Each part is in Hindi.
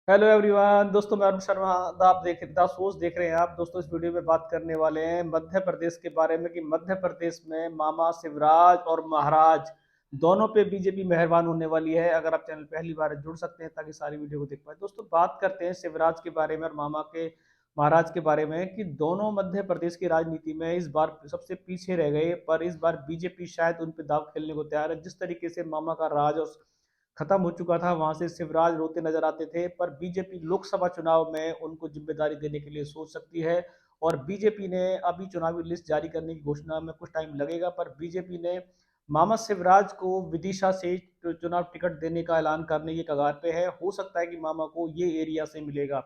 हेलो एवरीवन दोस्तों, मैं अरुण शर्मा। द सोच देख रहे हैं आप। दोस्तों, इस वीडियो में बात करने वाले हैं मध्य प्रदेश के बारे में कि मध्य प्रदेश में मामा शिवराज और महाराज दोनों पे बीजेपी मेहरबान होने वाली है। अगर आप चैनल पहली बार जुड़ सकते हैं ताकि सारी वीडियो को देख पाए। दोस्तों, बात करते हैं शिवराज के बारे में और मामा के महाराज के बारे में कि दोनों मध्य प्रदेश की राजनीति में इस बार सबसे पीछे रह गए, पर इस बार बीजेपी शायद उन पे दाव खेलने को तैयार है। जिस तरीके से मामा का राज और खत्म हो चुका था, वहां से शिवराज रोते नजर आते थे, पर बीजेपी लोकसभा चुनाव में उनको जिम्मेदारी देने के लिए सोच सकती है। और बीजेपी ने अभी चुनावी लिस्ट जारी करने की घोषणा में कुछ टाइम लगेगा, पर बीजेपी ने मामा शिवराज को विदिशा से चुनाव टिकट देने का ऐलान करने की कगार पे है। हो सकता है कि मामा को ये एरिया से मिलेगा।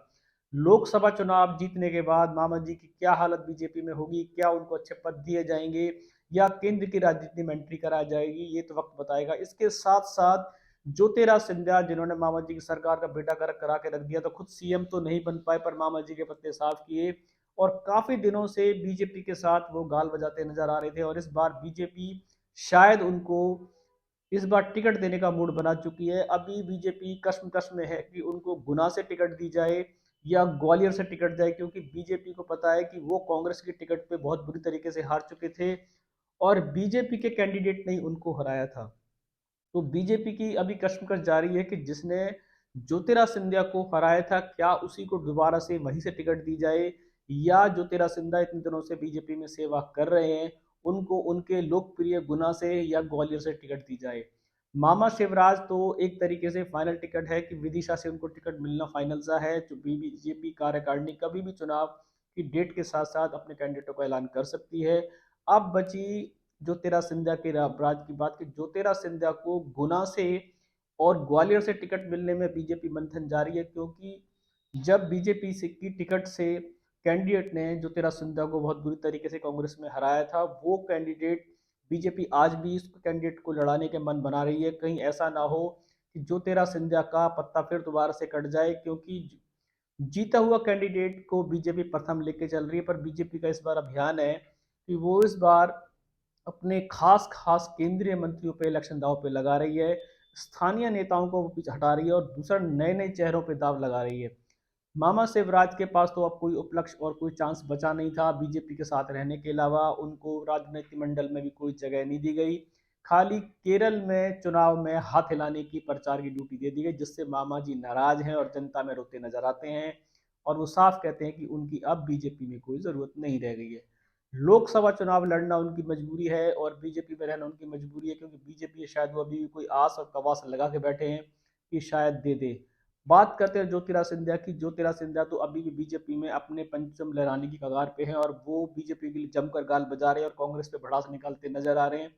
लोकसभा चुनाव जीतने के बाद मामा जी की क्या हालत बीजेपी में होगी, क्या उनको अच्छे पद दिए जाएंगे या केंद्र की राजनीति में एंट्री कराई जाएगी, ये तो वक्त बताएगा। इसके साथ साथ ज्योतिराज सिंधिया, जिन्होंने मामा जी की सरकार का बेटा कर करा के रख दिया, तो खुद सीएम तो नहीं बन पाए, पर मामा जी के पत्ते साफ किए। और काफी दिनों से बीजेपी के साथ वो गाल बजाते नजर आ रहे थे, और इस बार बीजेपी शायद उनको इस बार टिकट देने का मूड बना चुकी है। अभी बीजेपी कश्मकश में है कि उनको गुना से टिकट दी जाए या ग्वालियर से टिकट जाए, क्योंकि बीजेपी को पता है कि वो कांग्रेस की टिकट पे बहुत बुरी तरीके से हार चुके थे और बीजेपी के कैंडिडेट ने ही उनको हराया था। तो बीजेपी की अभी कश्मकश जारी है कि जिसने ज्योतिराज सिंधिया को हराया था, क्या उसी को दोबारा से वहीं से टिकट दी जाए, या ज्योतिराज सिंधिया इतने दिनों से बीजेपी में सेवा कर रहे हैं, उनको उनके लोकप्रिय गुना से या ग्वालियर से टिकट दी जाए। मामा शिवराज तो एक तरीके से फाइनल टिकट है कि विदिशा से उनको टिकट मिलना फाइनल सा है। जो बीजेपी कार्यकारिणी कभी भी चुनाव की डेट के साथ साथ अपने कैंडिडेटों का ऐलान कर सकती है। अब बची ज्योतिराज सिंधिया के राज की बात की। ज्योतिराज सिंधिया को गुना से और ग्वालियर से टिकट मिलने में बीजेपी मंथन जारी है, क्योंकि जब बीजेपी से की टिकट से कैंडिडेट ने ज्योतिराज सिंधिया को बहुत बुरी तरीके से कांग्रेस में हराया था, वो कैंडिडेट बीजेपी आज भी इस कैंडिडेट को लड़ाने के मन बना रही है। कहीं ऐसा ना हो कि ज्योतिराज सिंधिया का पत्ता फिर दोबारा से कट जाए, क्योंकि जीता हुआ कैंडिडेट को बीजेपी प्रथम लेके चल रही है। पर बीजेपी का इस बार अभियान है कि वो इस बार अपने खास खास केंद्रीय मंत्रियों पे इलेक्शन दाव पे लगा रही है, स्थानीय नेताओं को वो पीछे हटा रही है और दूसरा नए नए चेहरों पे दाव लगा रही है। मामा शिवराज के पास तो अब कोई उपलक्ष्य और कोई चांस बचा नहीं था बीजेपी के साथ रहने के अलावा। उनको राजनीति मंडल में भी कोई जगह नहीं दी गई। खाली केरल में चुनाव में हाथ हिलाने की प्रचार की ड्यूटी दे दी गई, जिससे मामा जी नाराज हैं और जनता में रोते नजर आते हैं। और वो साफ कहते हैं कि उनकी अब बीजेपी में कोई जरूरत नहीं रह गई है। लोकसभा चुनाव लड़ना उनकी मजबूरी है और बीजेपी में रहना उनकी मजबूरी है, क्योंकि बीजेपी शायद वो अभी भी कोई आस और कवास लगा के बैठे हैं कि शायद दे दे। बात करते हैं ज्योतिराज सिंधिया की। ज्योतिराज सिंधिया तो अभी भी बीजेपी में अपने पंचम लहराने की कगार पे हैं और वो बीजेपी के लिए जमकर गाल बजा रहे हैं और कांग्रेस पे भड़ास निकालते नजर आ रहे हैं।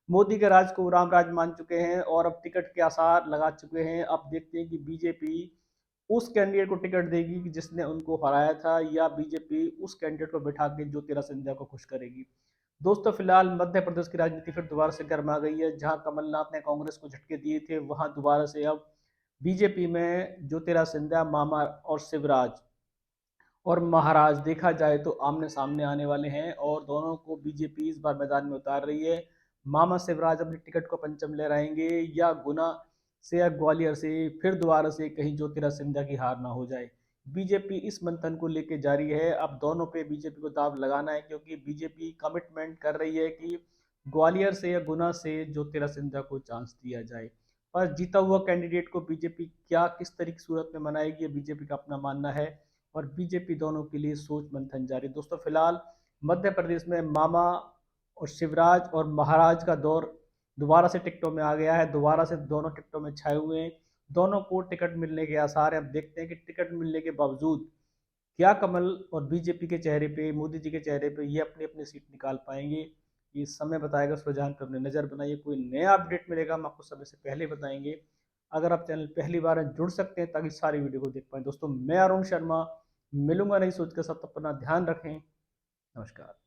मोदी के राज को राम राज मान चुके हैं और अब टिकट के आसार लगा चुके हैं। अब देखते हैं कि बीजेपी उस कैंडिडेट को टिकट देगी कि जिसने उनको हराया था, या बीजेपी उस कैंडिडेट को बिठा के ज्योतिराज सिंधिया को खुश करेगी। दोस्तों, फिलहाल मध्य प्रदेश की राजनीति फिर दोबारा से गर्मा गई है। जहां कमलनाथ ने कांग्रेस को झटके दिए थे, वहां दोबारा से अब बीजेपी में ज्योतिराज सिंधिया, मामा और शिवराज और महाराज देखा जाए तो आमने सामने आने वाले हैं और दोनों को बीजेपी इस बार मैदान में उतार रही है। मामा शिवराज अपनी टिकट को पंचम ले रहेंगे या गुना से या ग्वालियर से फिर दोबारा से कहीं ज्योतिराज सिंधिया की हार ना हो जाए। बीजेपी इस मंथन को लेके जारी है। अब दोनों पे बीजेपी को दाव लगाना है, क्योंकि बीजेपी कमिटमेंट कर रही है कि ग्वालियर से या गुना से ज्योतिराज सिंधिया को चांस दिया जाए। पर जीता हुआ कैंडिडेट को बीजेपी क्या किस तरीके सूरत में मनाएगी, बीजेपी का अपना मानना है और बीजेपी दोनों के लिए सोच मंथन जारी। दोस्तों, फिलहाल मध्य प्रदेश में मामा और शिवराज और महाराज का दौर दोबारा से टिकटों में आ गया है। दोबारा से दोनों टिकटों में छाए हुए हैं। दोनों को टिकट मिलने के आसार हैं। अब देखते हैं कि टिकट मिलने के बावजूद क्या कमल और बीजेपी के चेहरे पे, मोदी जी के चेहरे पे ये अपनी अपनी सीट निकाल पाएंगे। ये समय बताएगा। उस रुझान पर अपनी नजर बनाइए। कोई नया अपडेट मिलेगा हम आपको समय से पहले बताएंगे। अगर आप चैनल पहली बार हैं, जुड़ सकते हैं ताकि सारी वीडियो को देख पाएं। दोस्तों, मैं अरुण शर्मा मिलूंगा नई सोच के साथ। अपना ध्यान रखें। नमस्कार।